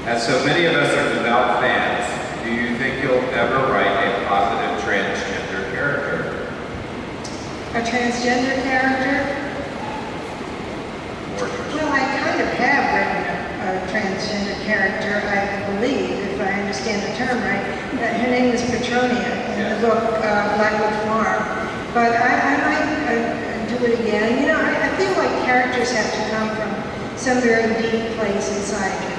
As so many of us are devout fans, do you think you'll ever write a positive transgender character? A transgender character? Well, I kind of have written a transgender character, I believe, if I understand the term right. Her name is Petronia in the book Blackwood Farm. But I might do it again. You know, I feel like characters have to come from some very deep place inside you.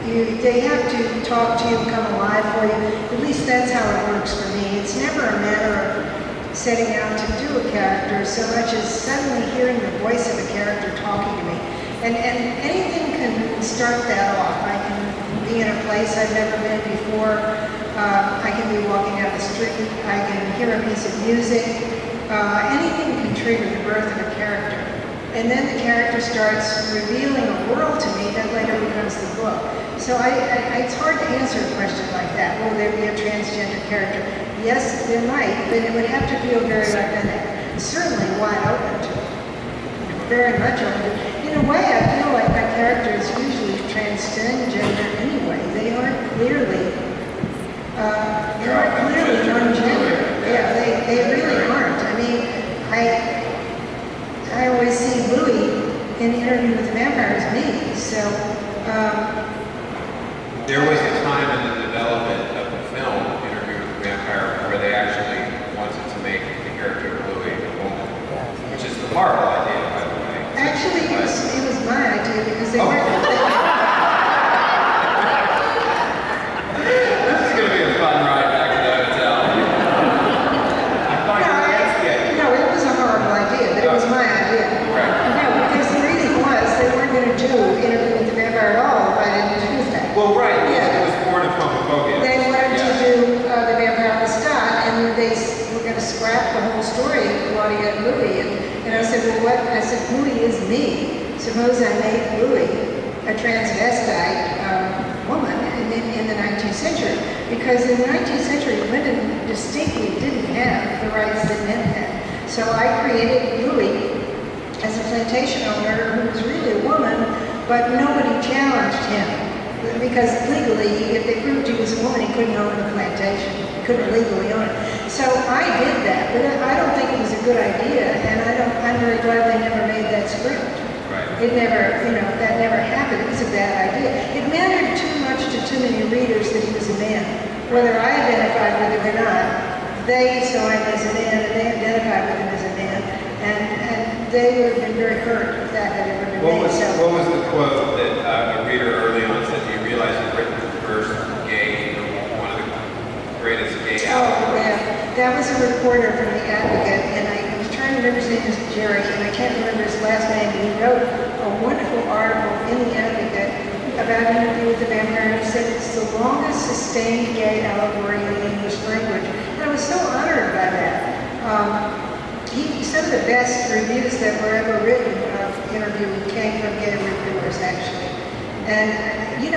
They have to talk to you, come alive for you. At least that's how it works for me. It's never a matter of setting out to do a character so much as suddenly hearing the voice of a character talking to me. And anything can start that off. I can be in a place I've never been before. I can be walking down the street. I can hear a piece of music. Anything can trigger the birth of a character. And then the character starts revealing a world to me that later becomes the book. So it's hard to answer a question like that. Will there be a transgender character? Yes, there might, but it would have to feel very authentic. Certainly wide open to it. Very much open. In a way, I feel like my character is usually transgender anyway. They aren't clearly non-gender. Yeah, they really aren't. I mean, I always see Louis in Interview with the Vampire as me, so... There was a time in the development of the film, Interview with the Vampire, where they actually wanted to make the character of Louis a woman, which is a horrible idea, by the way. Actually, it was my idea, because they weren't... This is going to be a fun ride back to the hotel. I thought you were asking it. No, it was a horrible idea, but it was my idea. Right. No, because the reason was they weren't going to do Interview with the Vampire at all if I didn't choose that. Well, right. Yeah. It was born of homophobia. They wanted to do The Vampire Lestat, and they were going to scrap the whole story of Claudia and Louis. And I said, well, what? I said, Louis is me. Suppose I make Louis a transvestite woman in the 19th century. Because in the 19th century, women distinctly didn't have the rights that men had. So I created Louis as a plantation owner who was really a woman, but nobody challenged him. Because legally, if they proved he was a woman, he couldn't own the plantation. He couldn't legally own it. So I did that, but I don't think it was a good idea, and I'm very glad they never made that script. Right. It never, that never happened. It was a bad idea. It mattered too much to too many readers that he was a man. Whether I identified with him or not, they saw him as a man, and they identified with him as a man, and they would have been very hurt if that had ever been made. What was the quote that a reader early on said, do you realize you've written the first gay, one of the greatest gay albums? Oh, yeah. That was a reporter from The Advocate, and I was trying to remember his name is Jerry, and I can't remember his last name, but he wrote a wonderful article in The Advocate about Interview with the Vampire, and he said it's the longest sustained gay allegory in the English language. And I was so honored by that. Some of the best reviews that were ever written of Interview came from gay reviewers, actually. And,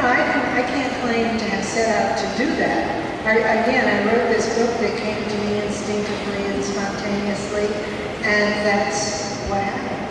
I can't claim to have set out to do that. I wrote this book that came to me instinctively and spontaneously, and that's what happened.